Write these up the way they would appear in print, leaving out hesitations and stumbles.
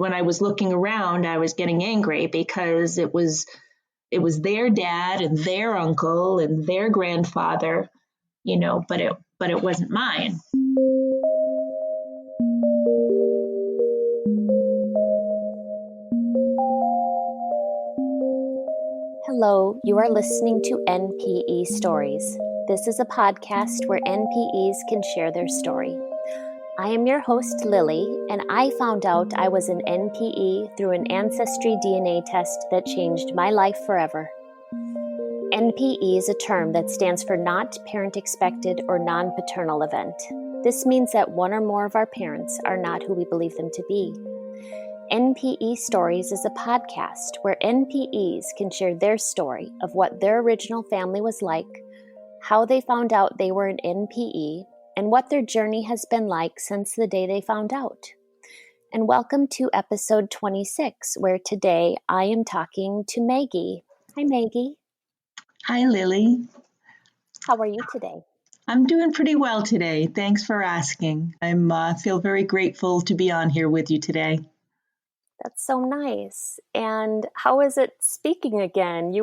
when I was looking around, I was getting angry because it was their dad and their uncle and their grandfather, but it wasn't mine. Hello, you are listening to NPE Stories. This is a podcast where NPEs can share their story. I am your host, Lily, and I found out I was an NPE through an ancestry DNA test that changed my life forever. NPE is a term that stands for Not Parent Expected or Non-Paternal Event. This means that one or more of our parents are not who we believe them to be. NPE Stories is a podcast where NPEs can share their story of what their original family was like, how they found out they were an NPE, and what their journey has been like since the day they found out. And welcome to episode 26, where today I am talking to Maggie. Hi, Maggie. Hi, Lily. How are you today? I'm doing pretty well today. Thanks for asking. I feel very grateful to be on here with you today. That's so nice. And how is it speaking again?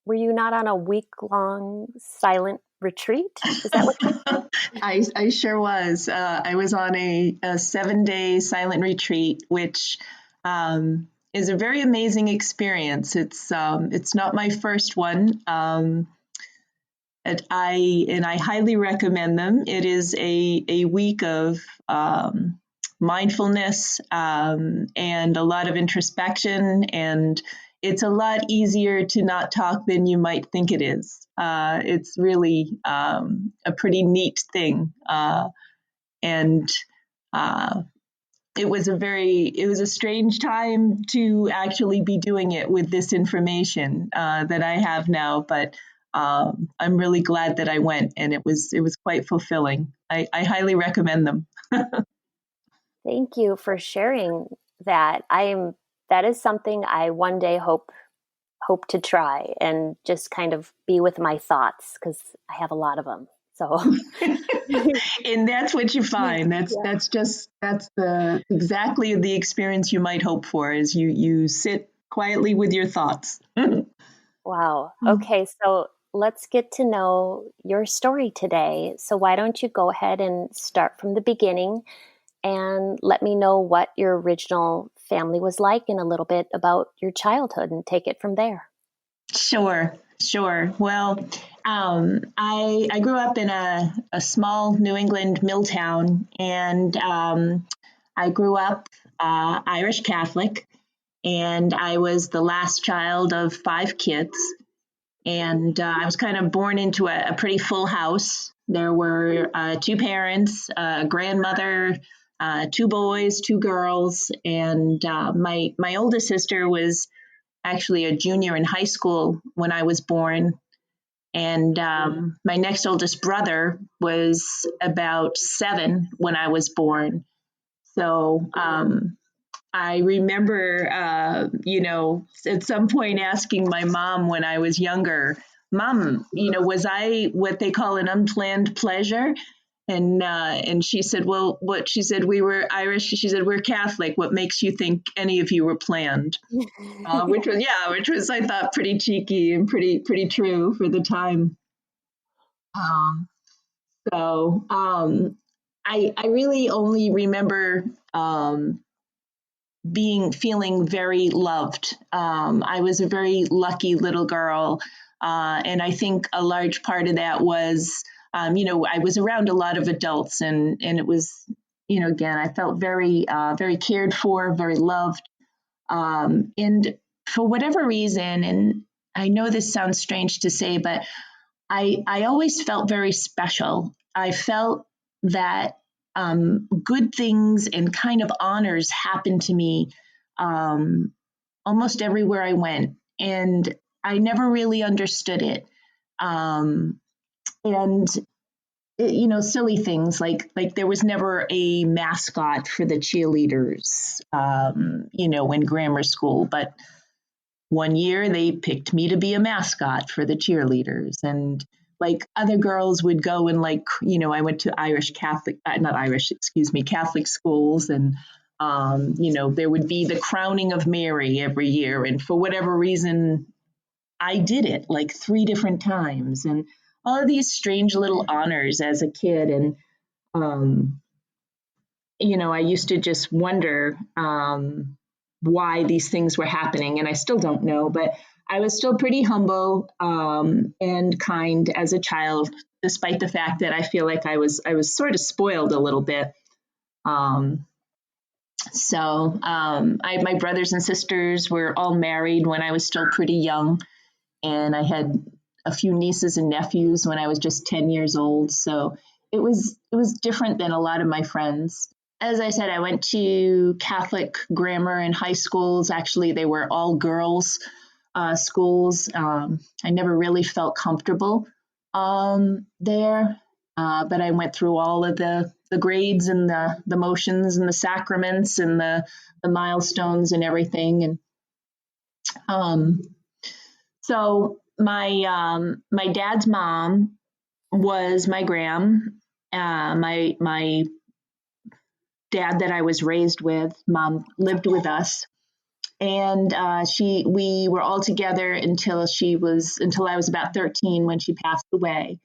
Were you not on a week-long silent retreat? Is that what you're saying? I sure was. I was on a 7-day silent retreat, which is a very amazing experience. It's not my first one, and I highly recommend them. It is a week of mindfulness and a lot of introspection, and it's a lot easier to not talk than you might think it is. It's really a pretty neat thing, and it was a strange time to actually be doing it with this information that I have now, but I'm really glad that I went, and it was quite fulfilling. I highly recommend them. Thank you for sharing that. That is something I one day hope to try and just kind of be with my thoughts, because I have a lot of them. So, and that's what you find. That's exactly the experience you might hope for, is you sit quietly with your thoughts. Wow. Okay, so let's get to know your story today. So why don't you go ahead and start from the beginning and let me know what your original family was like and a little bit about your childhood, and take it from there. Sure. Well, I grew up in a small New England mill town, and I grew up Irish Catholic, and I was the last child of 5 kids. And I was kind of born into a pretty full house. There were 2 parents, a grandmother, 2 boys, 2 girls, and my oldest sister was actually a junior in high school when I was born. And my next oldest brother was about 7 when I was born. So I remember, at some point asking my mom when I was younger, Mom, was I what they call an unplanned pleasure? And she said, well, she said, we were Irish. She said, we're Catholic. What makes you think any of you were planned? Which was, I thought, pretty cheeky and pretty true for the time. I really only remember feeling very loved. I was a very lucky little girl, and I think a large part of that was, I was around a lot of adults, and it was, again, I felt very very cared for, very loved, and for whatever reason, and I know this sounds strange to say, but I always felt very special. I felt that good things and kind of honors happened to me almost everywhere I went, and I never really understood it. Silly things like there was never a mascot for the cheerleaders, in grammar school, but one year they picked me to be a mascot for the cheerleaders, and like other girls would go and I went to Catholic schools, and There would be the crowning of Mary every year. And for whatever reason, I did it like 3 different times, and all of these strange little honors as a kid. And, I used to just wonder why these things were happening. And I still don't know, but I was still pretty humble and kind as a child, despite the fact that I feel like I was sort of spoiled a little bit. My brothers and sisters were all married when I was still pretty young, and I had a few nieces and nephews when I was just 10 years old. So it was different than a lot of my friends. As I said, I went to Catholic grammar and high schools. Actually, they were all girls schools. I never really felt comfortable there, but I went through all of the grades and the motions and the sacraments and the milestones and everything. And so my dad's mom was my gram. My dad that I was raised with, mom lived with us, and we were all together until I was about 13 when she passed away.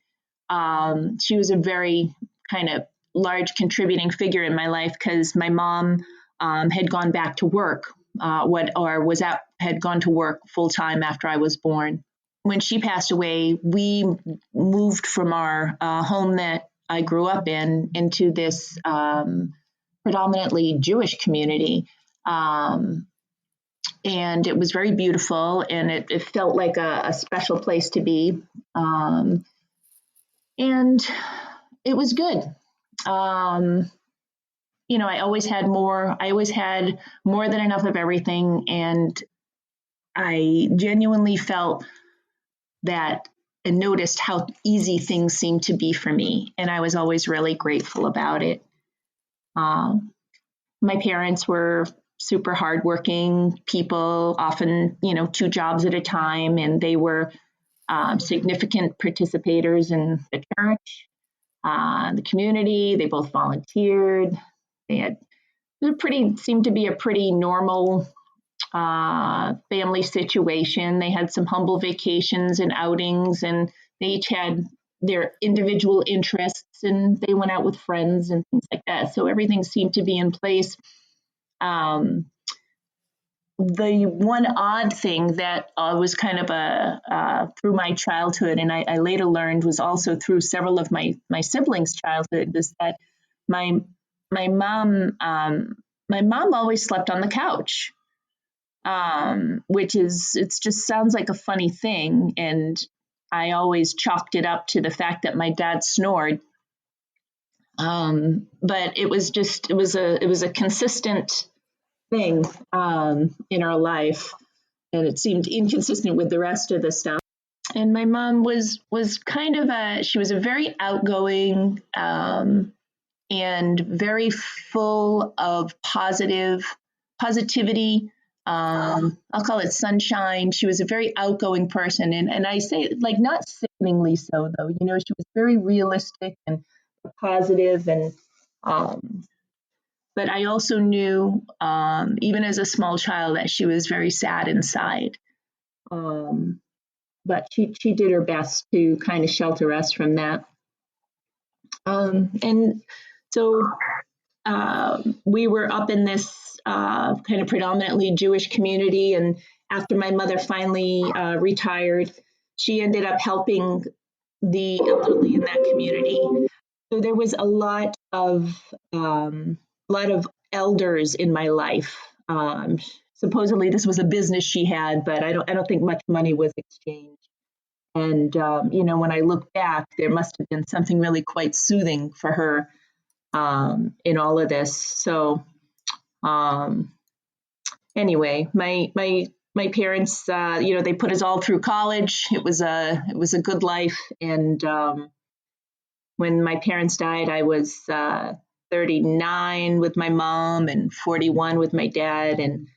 She was a very kind of large contributing figure in my life because my mom had gone back to work, had gone to work full time after I was born. When she passed away, we moved from our home that I grew up in into this predominantly Jewish community. And it was very beautiful, and it felt like a special place to be. And it was good. I always had more than enough of everything. And I genuinely felt that and noticed how easy things seemed to be for me. And I was always really grateful about it. My parents were super hardworking people, often, 2 jobs at a time, and they were significant participators in the church, the community. They both volunteered. Seemed to be a pretty normal family situation. They had some humble vacations and outings, and they each had their individual interests, and they went out with friends and things like that. So everything seemed to be in place. The one odd thing that was kind of through my childhood, and I later learned was also through several of my siblings' childhood, is that my mom always slept on the couch, which it just sounds like a funny thing, and I always chalked it up to the fact that my dad snored. But it was a consistent thing in our life, and it seemed inconsistent with the rest of the stuff. And my mom was kind of she was a very outgoing and very full of positivity. I'll call it sunshine. She was a very outgoing person, and I say like not sickeningly so though. She was very realistic and positive, and but I also knew, even as a small child, that she was very sad inside. But she did her best to kind of shelter us from that. And so we were up in this kind of predominantly Jewish community. And after my mother finally retired, she ended up helping the elderly in that community. So there was a lot of elders in my life. Supposedly this was a business she had, but I don't think much money was exchanged. And when I look back, there must have been something really quite soothing for her in all of this. So anyway, my parents, they put us all through college. It was a good life. And when my parents died, I was 39 with my mom and 41 with my dad. And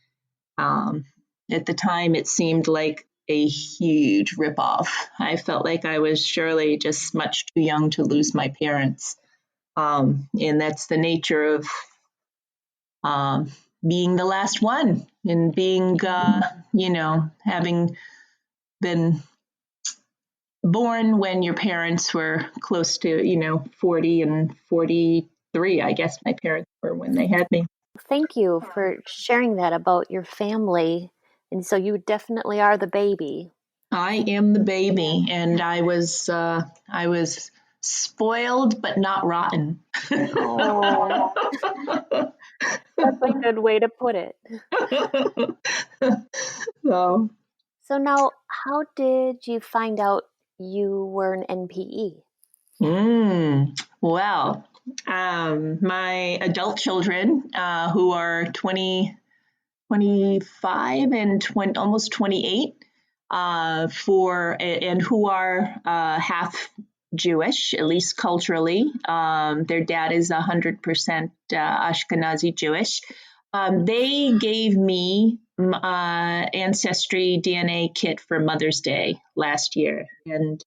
at the time, it seemed like a huge ripoff. I felt like I was surely just much too young to lose my parents. And that's the nature of being the last one and being, having been born when your parents were close to, 40 and 43, I guess my parents were when they had me. Thank you for sharing that about your family. And so you definitely are the baby. I am the baby, and I was spoiled but not rotten. Oh, that's a good way to put it. So, So now, how did you find out you were an NPE? well, my adult children, who are 20, 25 and 20, almost 28, and who are half Jewish, at least culturally. Their dad is 100% Ashkenazi Jewish. They gave me Ancestry DNA kit for Mother's Day last year, and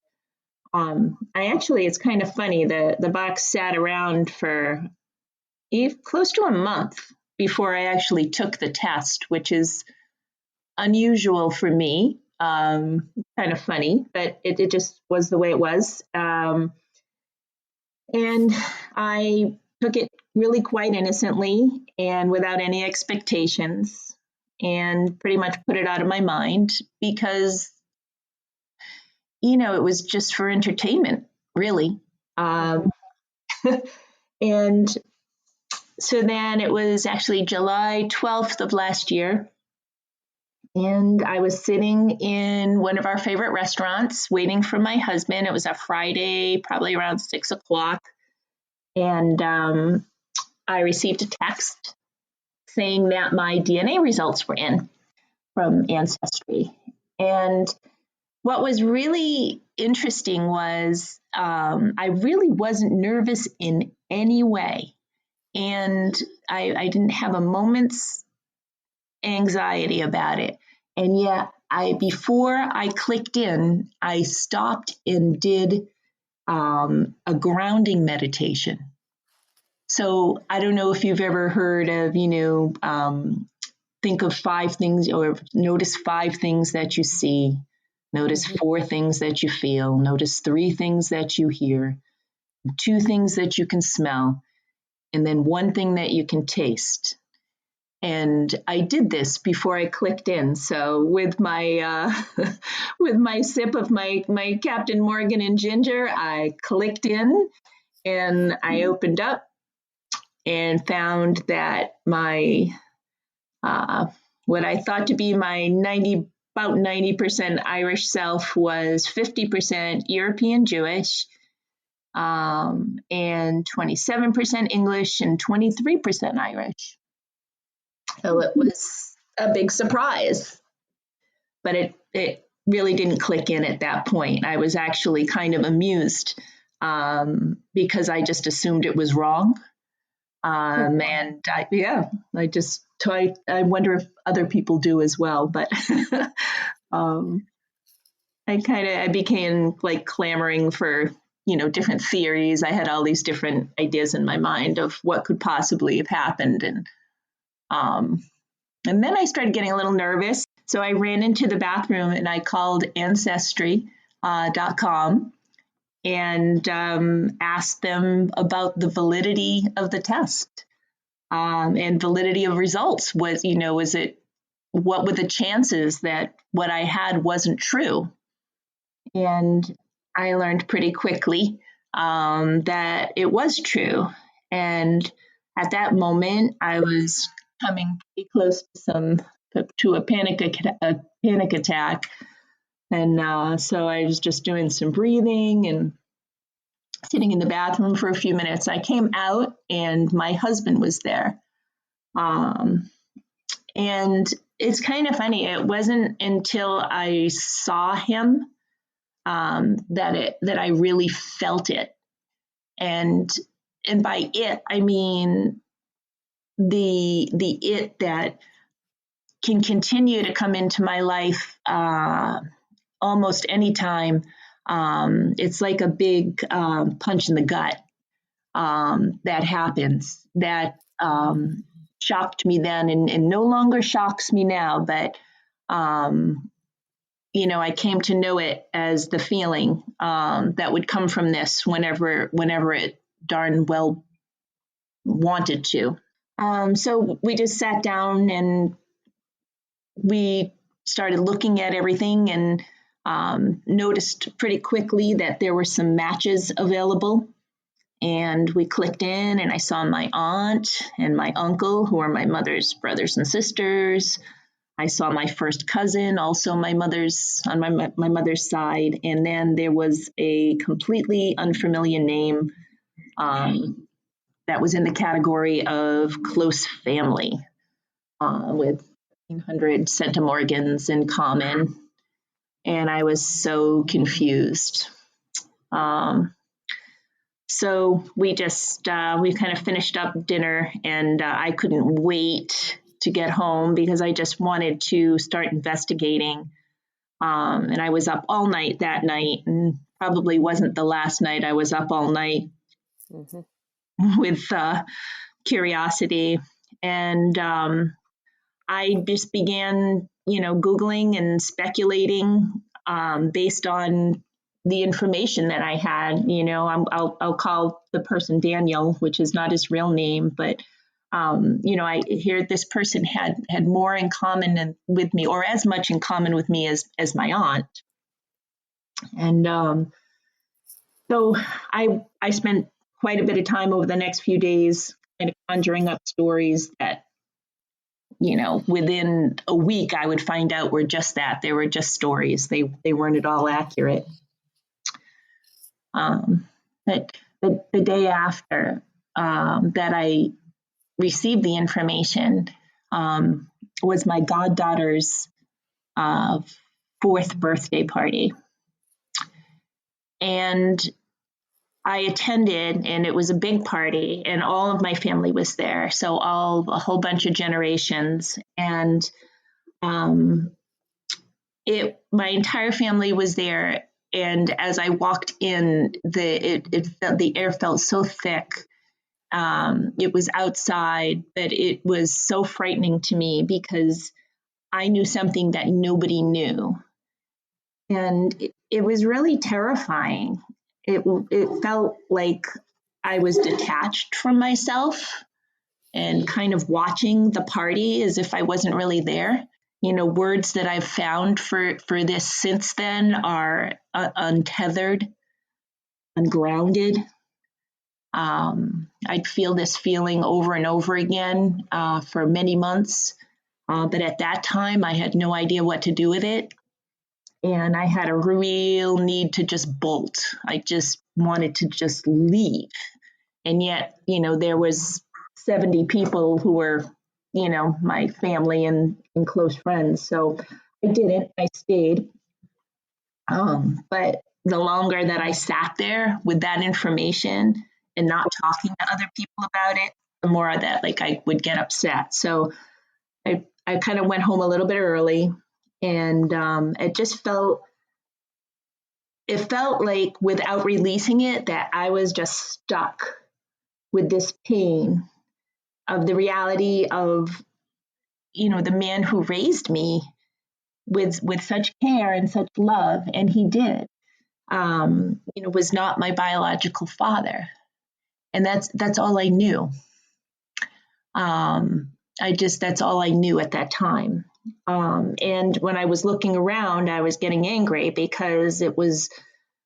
it's kind of funny. The box sat around for close to a month before I actually took the test, which is unusual for me. Kind of funny, but it just was the way it was. And I took it really quite innocently and without any expectations, and pretty much put it out of my mind because, it was just for entertainment, really. And so then it was actually July 12th of last year. And I was sitting in one of our favorite restaurants waiting for my husband. It was a Friday, probably around 6 o'clock. And I received a text saying that my DNA results were in from Ancestry. And what was really interesting was I really wasn't nervous in any way. And I didn't have a moment's anxiety about it. And yet, before I clicked in, I stopped and did a grounding meditation. So I don't know if you've ever heard of, think of 5 things or notice 5 things that you see, notice 4 things that you feel, notice 3 things that you hear, 2 things that you can smell, and then 1 thing that you can taste. And I did this before I clicked in. So with my with my sip of my Captain Morgan and ginger, I clicked in and I opened up and found that my what I thought to be my about 90% Irish self was 50% European Jewish, and 27% English and 23% Irish. So it was a big surprise, but it really didn't click in at that point. I was actually kind of amused because I just assumed it was wrong. And I wonder if other people do as well, but I became like clamoring for, different theories. I had all these different ideas in my mind of what could possibly have happened. And then I started getting a little nervous. So I ran into the bathroom and I called Ancestry.com and asked them about the validity of the test and validity of results. What were the chances that what I had wasn't true? And I learned pretty quickly that it was true. And at that moment, I was coming pretty close to a panic attack. And so I was just doing some breathing and sitting in the bathroom for a few minutes. I came out and my husband was there. And it's kind of funny. It wasn't until I saw him that I really felt it. And by it, I mean the it that can continue to come into my life almost any time. It's like a big punch in the gut that happens that shocked me then and no longer shocks me now, but I came to know it as the feeling that would come from this whenever it darn well wanted to. So we just sat down and we started looking at everything and noticed pretty quickly that there were some matches available. And we clicked in, and I saw my aunt and my uncle, who are my mother's brothers and sisters. I saw my first cousin, also on my mother's side, and then there was a completely unfamiliar name that was in the category of close family, with 100 centimorgans in common, and I was so confused. So we kind of finished up dinner, and I couldn't wait to get home because I just wanted to start investigating. And I was up all night that night, and probably wasn't the last night I was up all night with curiosity. And I just began, Googling and speculating based on the information that I had. I'll call the person Daniel, which is not his real name, but I hear this person had more in common with me, or as much in common with me as my aunt. And so I spent quite a bit of time over the next few days kind of conjuring up stories that, within a week I would find out were just that. They were just stories. They weren't at all accurate. But the day after that I received the information was my goddaughter's fourth birthday party. And I attended, and it was a big party, and all of my family was there. So a whole bunch of generations. And my entire family was there. And as I walked in, the air felt so thick. It was outside, but it was so frightening to me because I knew something that nobody knew. And it was really terrifying. It felt like I was detached from myself and kind of watching the party as if I wasn't really there. Words that I've found for this since then are untethered, ungrounded. I'd feel this feeling over and over again for many months. But at that time, I had no idea what to do with it. And I had a real need to just bolt. I just wanted to just leave. And yet, there was 70 people who were, my family and close friends. So I didn't. I stayed. But the longer that I sat there with that information and not talking to other people about it, the more that I would get upset. So I kind of went home a little bit early, and it felt like without releasing it that I was just stuck with this pain of the reality of, the man who raised me with such care and such love, and he did, was not my biological father. And that's all I knew. That's all I knew at that time. And when I was looking around, I was getting angry because it was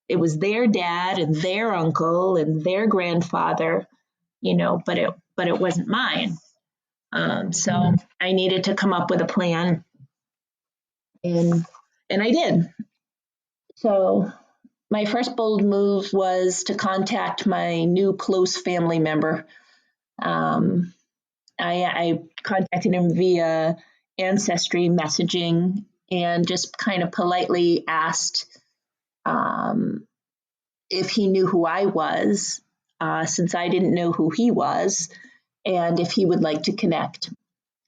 their dad and their uncle and their grandfather, but it wasn't mine. So I needed to come up with a plan, and I did. So my first bold move was to contact my new close family member. I contacted him via Ancestry messaging and just kind of politely asked if he knew who I was, since I didn't know who he was, and if he would like to connect.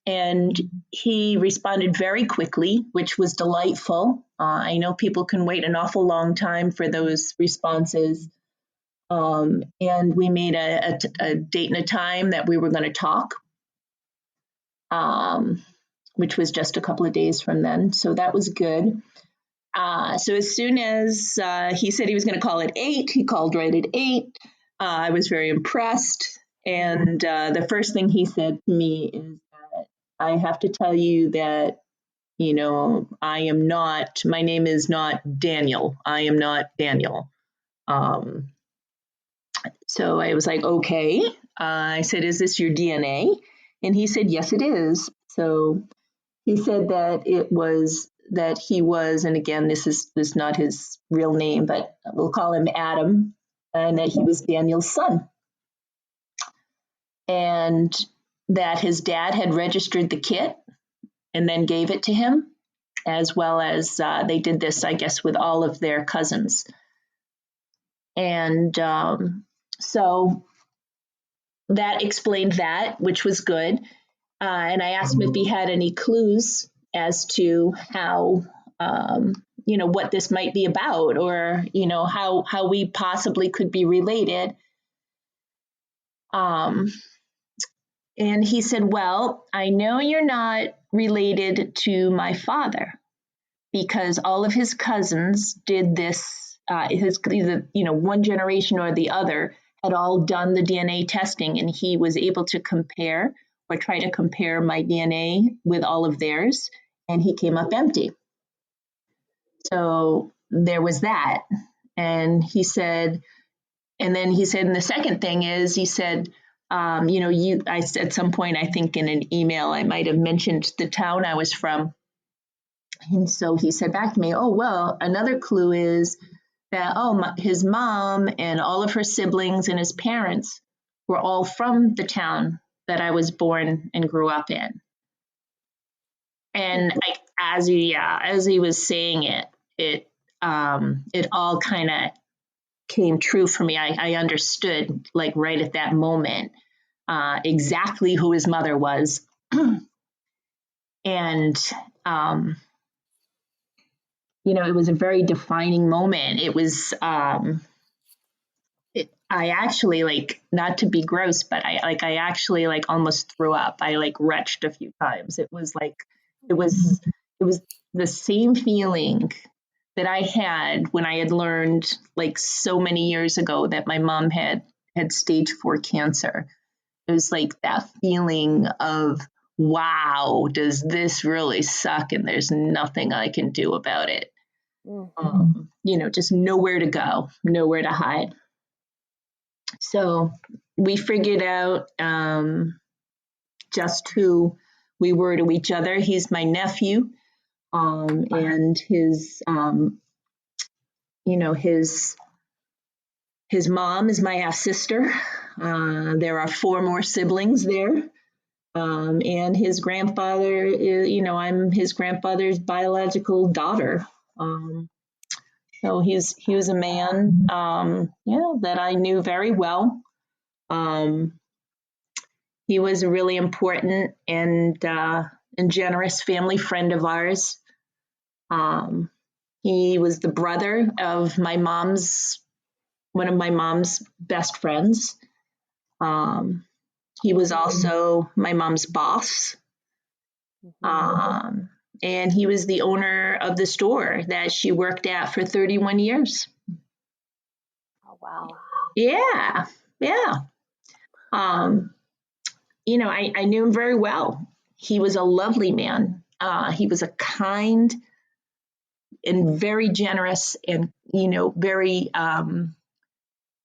And he responded very quickly, which was delightful. I know people can wait an awful long time for those responses. And we made a date and a time that we were going to talk. which was just a couple of days from then. So that was good. So as soon as he said he was going to call at 8, he called right at 8. I was very impressed. And the first thing he said to me is that I have to tell you that, my name is not Daniel. I am not Daniel. So I was like, okay. I said, is this your DNA? And he said, yes, it is. So he said that he was, and again, this is not his real name, but we'll call him Adam, and that he was Daniel's son. And that his dad had registered the kit and then gave it to him, as well as they did this, I guess, with all of their cousins. And so that explained that, which was good. And I asked him if he had any clues as to how, what this might be about, or, how we possibly could be related. And he said, well, I know you're not related to my father because all of his cousins did this, either, one generation or the other had all done the DNA testing, and he was able to compare or try to compare my DNA with all of theirs, and he came up empty. So there was that. And he said, and the second thing is, he said, at some point, I think in an email, I might have mentioned the town I was from. And so he said back to me, oh, well, another clue is that, his mom and all of her siblings and his parents were all from the town that I was born and grew up in. And as he was saying it all kind of came true for me. I understood, like, right at that moment, exactly who his mother was. And, it was a very defining moment. It was, I actually, like, not to be gross, but I actually, like, almost threw up. I, like, retched a few times. It was the same feeling that I had when I had learned, like, so many years ago that my mom had stage 4 cancer. It was like that feeling of, wow, does this really suck? And there's nothing I can do about it. Just nowhere to go, nowhere to hide. So we figured out just who we were to each other. He's my nephew, and his mom is my half sister. There are 4 more siblings there. And his grandfather is, I'm his grandfather's biological daughter. So he was a man, that I knew very well. He was a really important and generous family friend of ours. He was the brother of one of my mom's best friends. He was also my mom's boss. And he was the owner of the store that she worked at for 31 years. Oh, wow. Yeah. I knew him very well. He was a lovely man. He was a kind and very generous and, very, I'm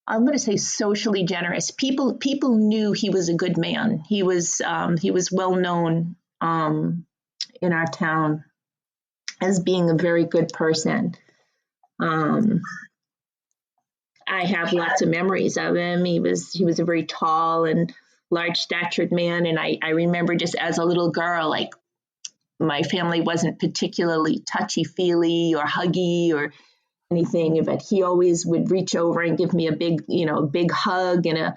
going to say socially generous. People knew he was a good man. He was well known in our town as being a very good person. I have lots of memories of him. He was a very tall and large statured man. And I remember just as a little girl, like, my family wasn't particularly touchy-feely or huggy or anything, but he always would reach over and give me a big hug and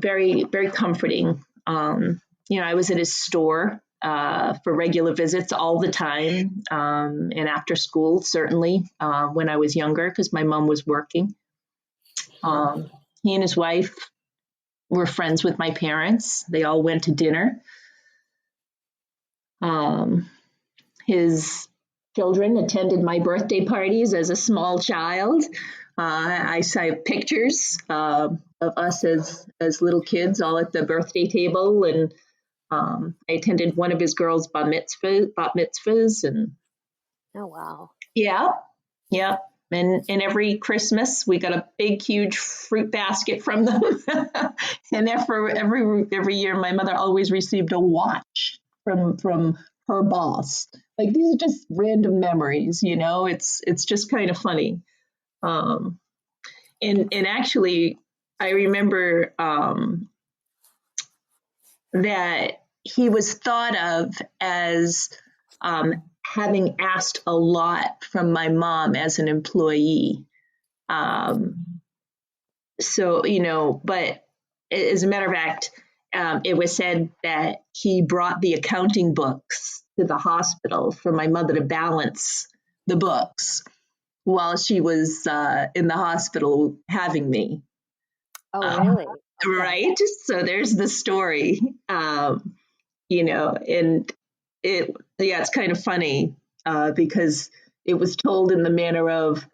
very, very comforting. I was at his store for regular visits all the time, and after school, certainly, when I was younger, because my mom was working. He and his wife were friends with my parents. They all went to dinner. His children attended my birthday parties as a small child. I saw pictures of us as little kids all at the birthday table, and I attended one of his girls' bat mitzvahs, and Oh, wow. yeah, yeah. And every Christmas we got a big, huge fruit basket from them. And every year, my mother always received a watch from her boss. Like, these are just random memories, It's just kind of funny. Um, and actually, I remember that he was thought of as having asked a lot from my mom as an employee. But as a matter of fact, it was said that he brought the accounting books to the hospital for my mother to balance the books while she was in the hospital having me. Oh, really? Right? So there's the story, and it's kind of funny because it was told in the manner of,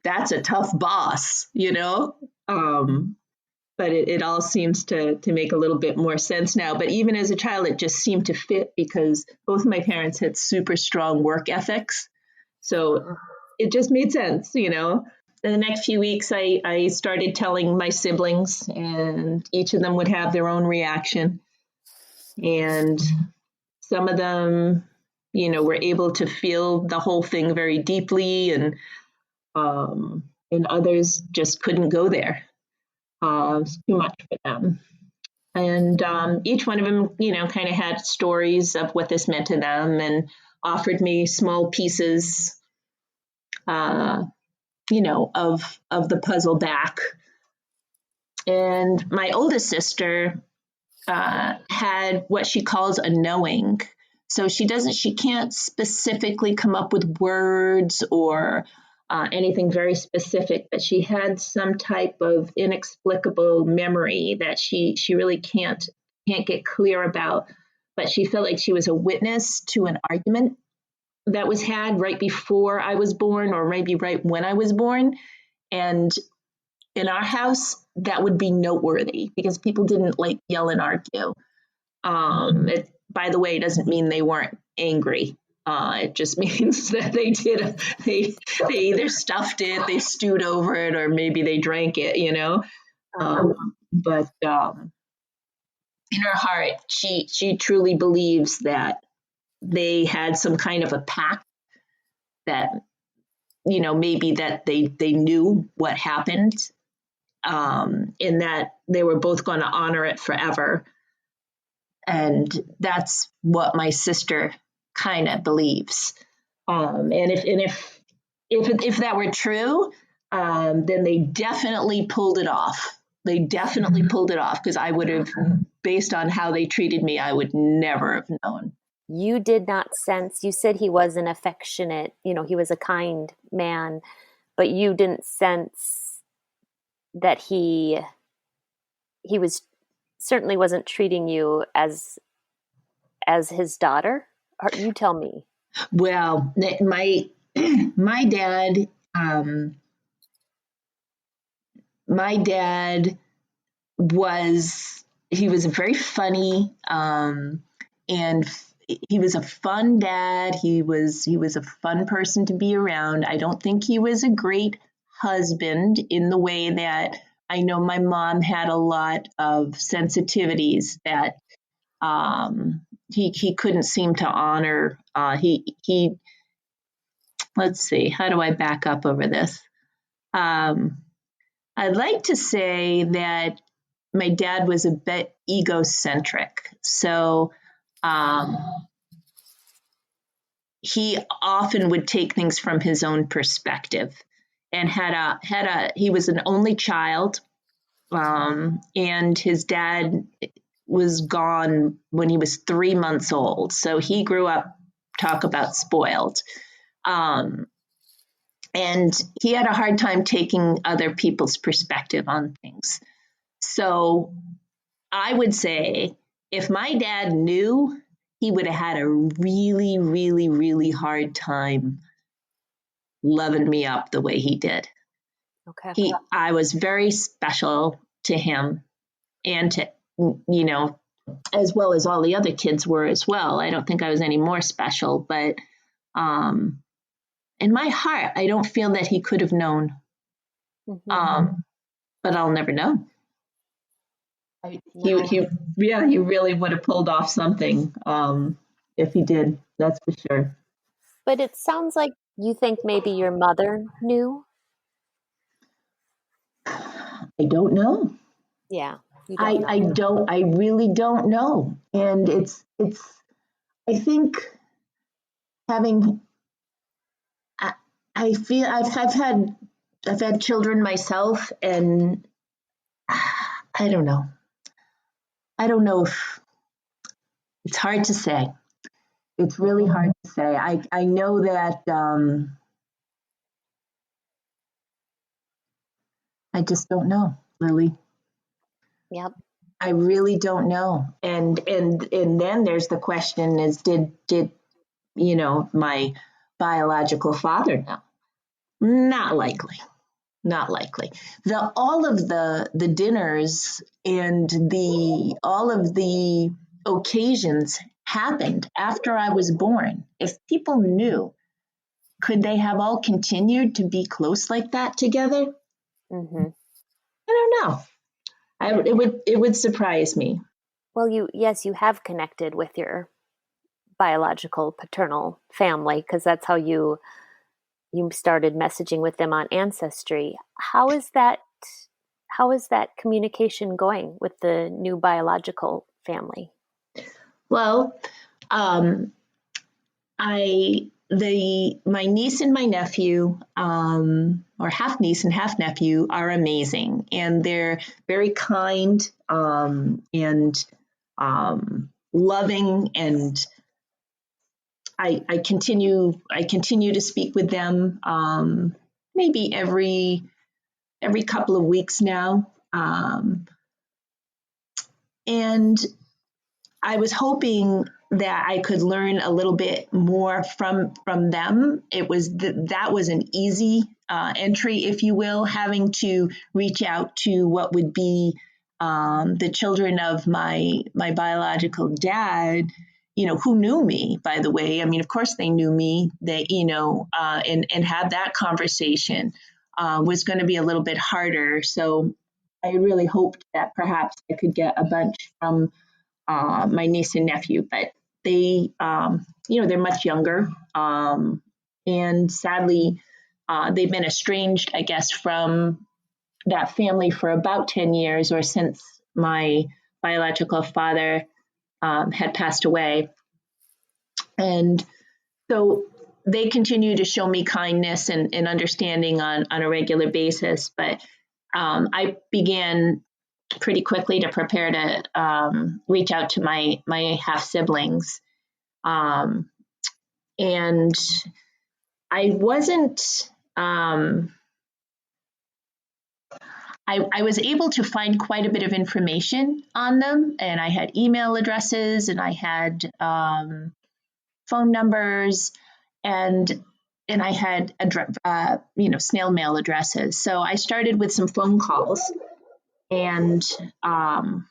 that's a tough boss, but it all seems to make a little bit more sense now. But even as a child, it just seemed to fit because both my parents had super strong work ethics. So it just made sense, In the next few weeks, I started telling my siblings, and each of them would have their own reaction. And some of them, were able to feel the whole thing very deeply, and others just couldn't go there. It's too much for them. And each one of them, kind of had stories of what this meant to them, and offered me small pieces, of the puzzle back. And my oldest sister had what she calls a knowing. So she can't specifically come up with words or anything very specific, but she had some type of inexplicable memory that she really can't get clear about. But she felt like she was a witness to an argument that was had right before I was born, or maybe right when I was born. And in our house, that would be noteworthy because people didn't like yell and argue. By the way, it doesn't mean they weren't angry. It just means that they either stuffed it, they stewed over it, or maybe they drank it, But in her heart, she truly believes that they had some kind of a pact that, maybe that they knew what happened, in that they were both going to honor it forever. And that's what my sister kind of believes. And if that were true, then they definitely pulled it off. They definitely pulled it off, because I would have, based on how they treated me, I would never have known. You did not sense, you said he was an affectionate, he was a kind man, but you didn't sense that he was certainly wasn't treating you as his daughter? Or you tell me. Well, my dad, he was very funny, and he was a fun dad. He was a fun person to be around. I don't think he was a great husband in the way that I know my mom had a lot of sensitivities that he couldn't seem to honor. He let's see, how do I back up over this? I'd like to say that my dad was a bit egocentric. So he often would take things from his own perspective, and he was an only child, and his dad was gone when he was 3 months old. So he grew up, talk about spoiled. And he had a hard time taking other people's perspective on things. So I would say if my dad knew, he would have had a really, really, really hard time loving me up the way he did. Okay. I was very special to him and to, as well as all the other kids were as well. I don't think I was any more special, but in my heart, I don't feel that he could have known. But I'll never know. He really would have pulled off something if he did. That's for sure. But it sounds like you think maybe your mother knew. I don't know. Yeah, you don't know. I don't. I really don't know. And it's. I think having. I feel I've had children myself, and I don't know. I don't know if it's hard to say. It's really hard to say. I know that I just don't know, Lily. Yep. I really don't know. And then there's the question is did my biological father know? Not likely. Not likely. All of the dinners and all of the occasions happened after I was born. If people knew, could they have all continued to be close like that together? Mm-hmm. I don't know. It would surprise me. Well, you have connected with your biological paternal family because that's how you started messaging with them on Ancestry. How is that communication going with the new biological family? Well, my niece and my nephew, or half niece and half nephew, are amazing, and they're very kind and loving, and I continue to speak with them maybe every couple of weeks now, and I was hoping that I could learn a little bit more from them. It was that was an easy entry, if you will, having to reach out to what would be the children of my biological dad. Who knew me, by the way. I mean, of course they knew me. They, and have that conversation was going to be a little bit harder. So I really hoped that perhaps I could get a bunch from my niece and nephew, but they, they're much younger. And sadly, they've been estranged, I guess, from that family for about 10 years or since my biological father had passed away. And so they continue to show me kindness and understanding on a regular basis. But I began pretty quickly to prepare to reach out to my half siblings, and I wasn't. I was able to find quite a bit of information on them, and I had email addresses, and I had phone numbers, and I had snail mail addresses. So I started with some phone calls. And I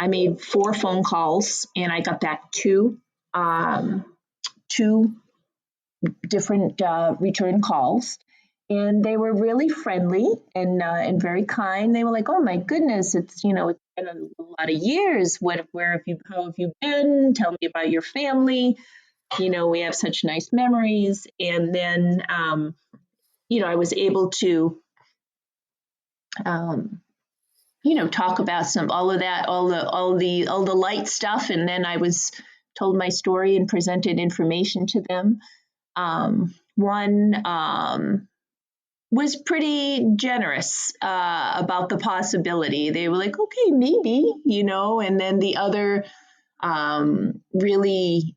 made 4 phone calls, and I got back two different return calls, and they were really friendly and very kind. They were like, "Oh my goodness, it's been a lot of years. How have you been? Tell me about your family. We have such nice memories." And then I was able to talk about all of that, all the light stuff, and then I was told my story and presented information to them. One was pretty generous about the possibility. They were like, "Okay, maybe," and then the other really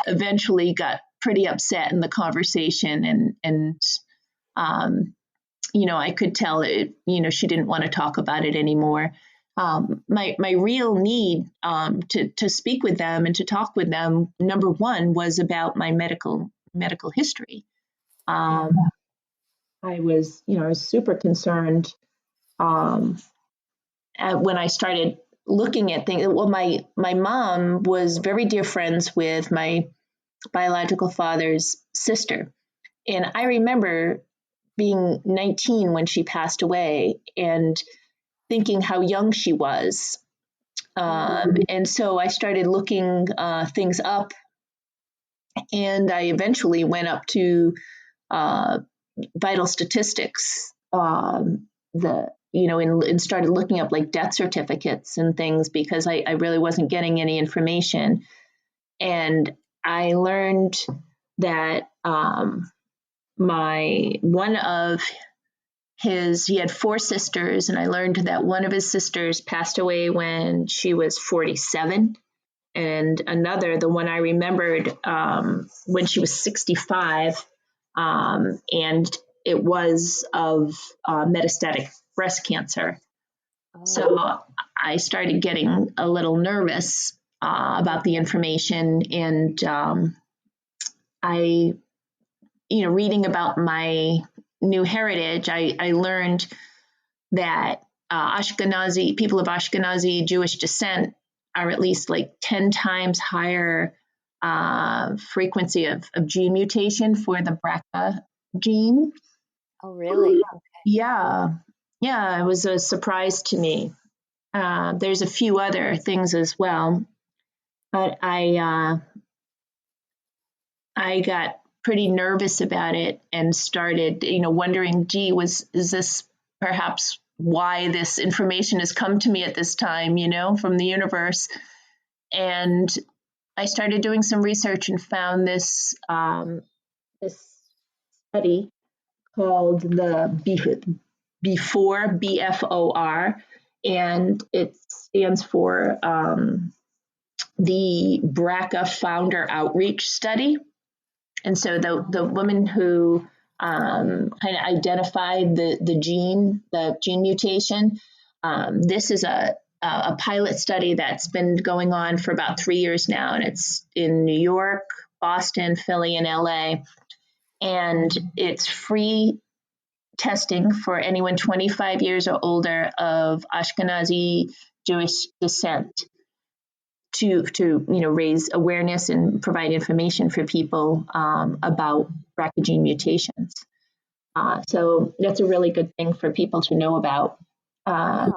eventually got pretty upset in the conversation, and I could tell it, she didn't want to talk about it anymore. my real need to speak with them and to talk with them, number one, was about my medical history. I was, I was super concerned when I started looking at things. Well, my mom was very dear friends with my biological father's sister, and I remember being 19 when she passed away and thinking how young she was. And so I started looking things up, and I eventually went up to vital statistics, and started looking up like death certificates and things because I really wasn't getting any information. And I learned that he had four sisters, and I learned that one of his sisters passed away when she was 47, and another, the one I remembered, when she was 65, and it was of metastatic breast cancer. Oh. So I started getting a little nervous about the information, and reading about my new heritage, I learned that people of Ashkenazi Jewish descent are at least like 10 times higher frequency of gene mutation for the BRCA gene. Oh, really? Okay. Yeah, it was a surprise to me. There's a few other things as well, but I got pretty nervous about it and started, wondering, is this perhaps why this information has come to me at this time, from the universe? And I started doing some research and found this study called the Before, BFOR, and it stands for the BRCA Founder Outreach Study. And so the woman who kind of identified the gene mutation, this is a pilot study that's been going on for about 3 years now, and it's in New York, Boston, Philly, and LA. And it's free testing for anyone 25 years or older of Ashkenazi Jewish descent to raise awareness and provide information for people about BRCA gene mutations. So that's a really good thing for people to know about. And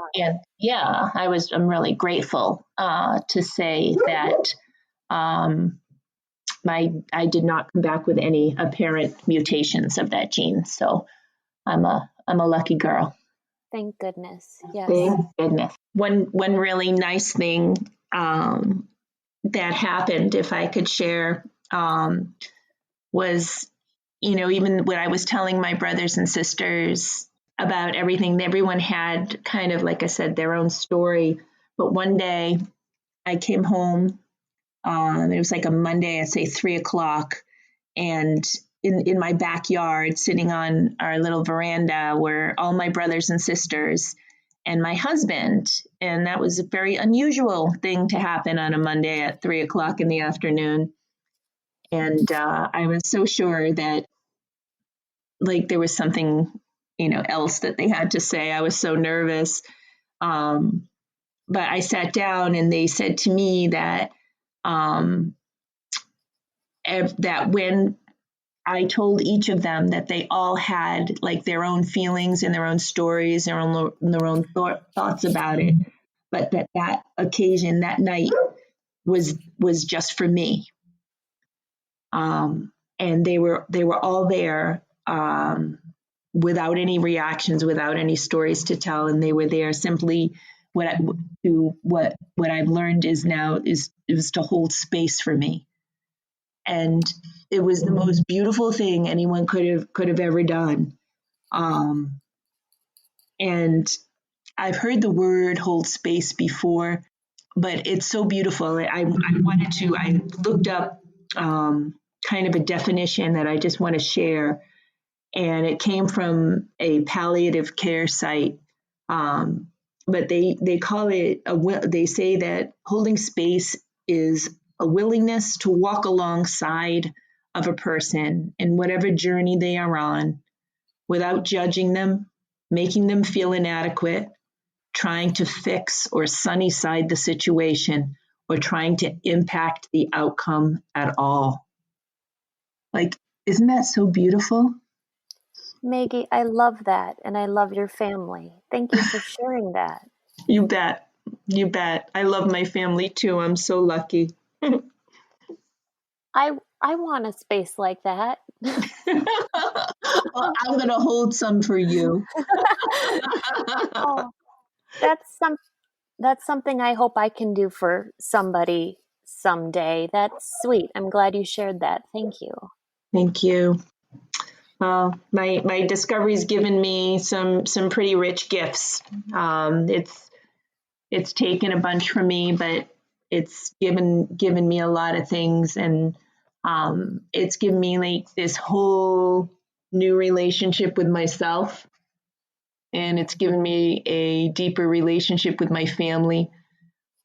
yeah, I'm really grateful to say that I did not come back with any apparent mutations of that gene. So I'm a lucky girl. Thank goodness. Yes. Thank goodness. One really nice thing that happened, if I could share, was, even when I was telling my brothers and sisters about everything, everyone had kind of, like I said, their own story. But one day I came home, it was like a Monday, I'd say 3:00, and in my backyard, sitting on our little veranda, were all my brothers and sisters and my husband. And that was a very unusual thing to happen on a Monday at 3:00 in the afternoon. And I was so sure that like there was something, else that they had to say. I was so nervous. But I sat down and they said to me that that when I told each of them that they all had like their own feelings and their own stories, their own thoughts about it, but that occasion, that night, was just for me. And they were all there without any reactions, without any stories to tell, and they were there simply. What I've learned is to hold space for me. And it was the most beautiful thing anyone could have ever done. And I've heard the word hold space before, but it's so beautiful. I looked up kind of a definition that I just want to share. And it came from a palliative care site. but they call it they say that holding space is a willingness to walk alongside of a person in whatever journey they are on without judging them, making them feel inadequate, trying to fix or sunny side the situation, or trying to impact the outcome at all. Like, isn't that so beautiful? Maggie, I love that, and I love your family. Thank you for sharing that. You bet. You bet. I love my family too. I'm so lucky. I want a space like that. Well, I'm going to hold some for you. Oh, that's something I hope I can do for somebody someday. That's sweet. I'm glad you shared that. Thank you. Thank you. My discovery's given me some pretty rich gifts. It's taken a bunch from me, but it's given me a lot of things, and it's given me like this whole new relationship with myself, and it's given me a deeper relationship with my family.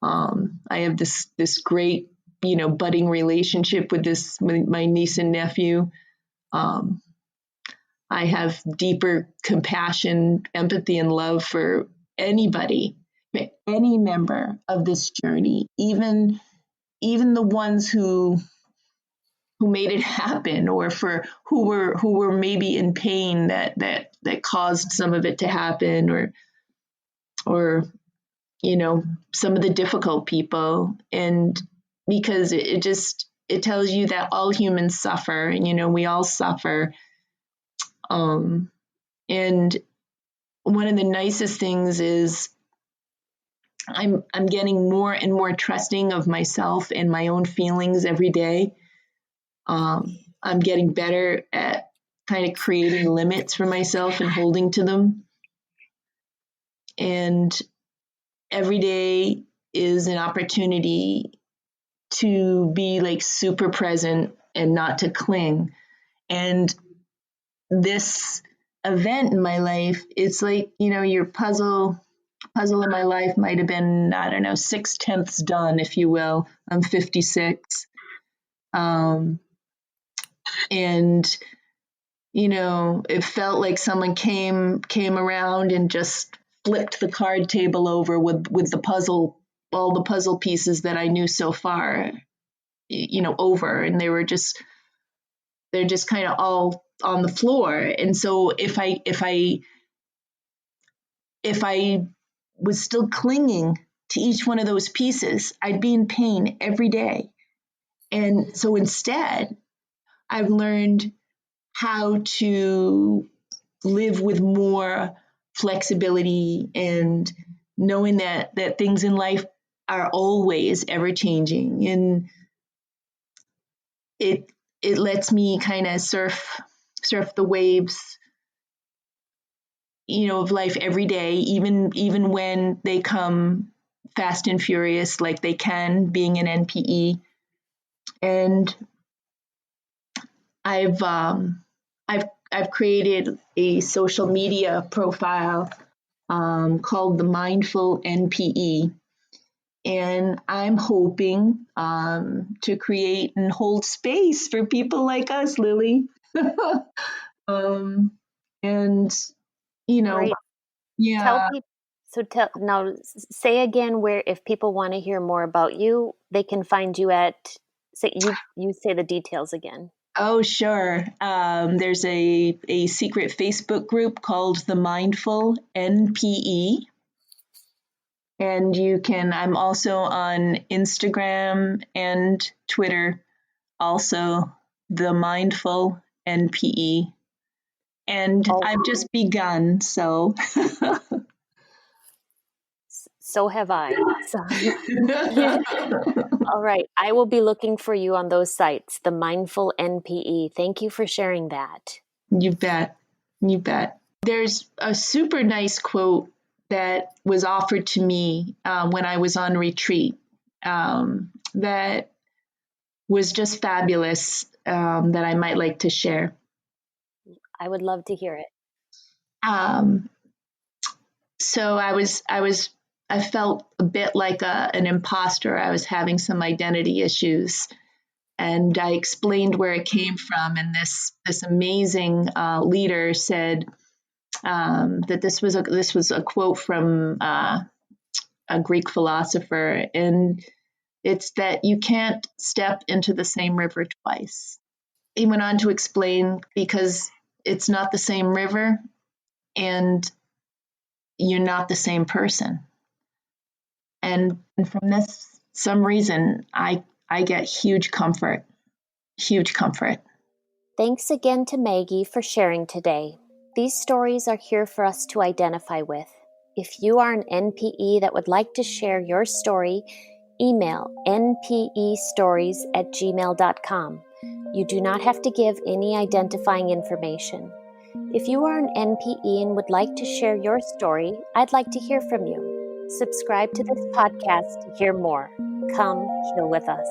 I have this great budding relationship with my niece and nephew. Um, I have deeper compassion, empathy, and love for anybody, any member of this journey, even the ones who made it happen, or for who were maybe in pain that caused some of it to happen, or some of the difficult people. And because it tells you that all humans suffer, and we all suffer. And one of the nicest things is I'm getting more and more trusting of myself and my own feelings every day. I'm getting better at kind of creating limits for myself and holding to them. And every day is an opportunity to be like super present and not to cling. And this event in my life, it's like, your puzzle in my life might have been, I don't know, 6/10 done, if you will. I'm 56. And it felt like someone came around and just flipped the card table over with all the puzzle pieces that I knew so far, over, and they're just kind of all on the floor. And so if I was still clinging to each one of those pieces, I'd be in pain every day. And so instead, I've learned how to live with more flexibility, and knowing that things in life are always ever changing, and it lets me kind of surf the waves, of life every day, even when they come fast and furious, like they can, being an NPE. And I've created a social media profile called the Mindful NPE, and I'm hoping to create and hold space for people like us, Lily. And Great. Tell yeah. people. So now, say again where, if people want to hear more about you, they can find you at. Say you say the details again. Oh, sure. There's a secret Facebook group called the Mindful NPE. And I'm also on Instagram and Twitter, also the Mindful NPE. And I've just begun, so. So have I. So, all right. I will be looking for you on those sites, the Mindful NPE. Thank you for sharing that. You bet. You bet. There's a super nice quote that was offered to me when I was on retreat that was just fabulous, that I might like to share. I would love to hear it. Um, So I felt a bit like an imposter. I was having some identity issues, and I explained where it came from. And this amazing leader said that this was a quote from a Greek philosopher, and it's that you can't step into the same river twice. He went on to explain because it's not the same river, and you're not the same person. And from this, some reason, I get huge comfort, huge comfort. Thanks again to Maggie for sharing today. These stories are here for us to identify with. If you are an NPE that would like to share your story, email npestories@gmail.com. You do not have to give any identifying information. If you are an NPE and would like to share your story, I'd like to hear from you. Subscribe to this podcast to hear more. Come heal with us.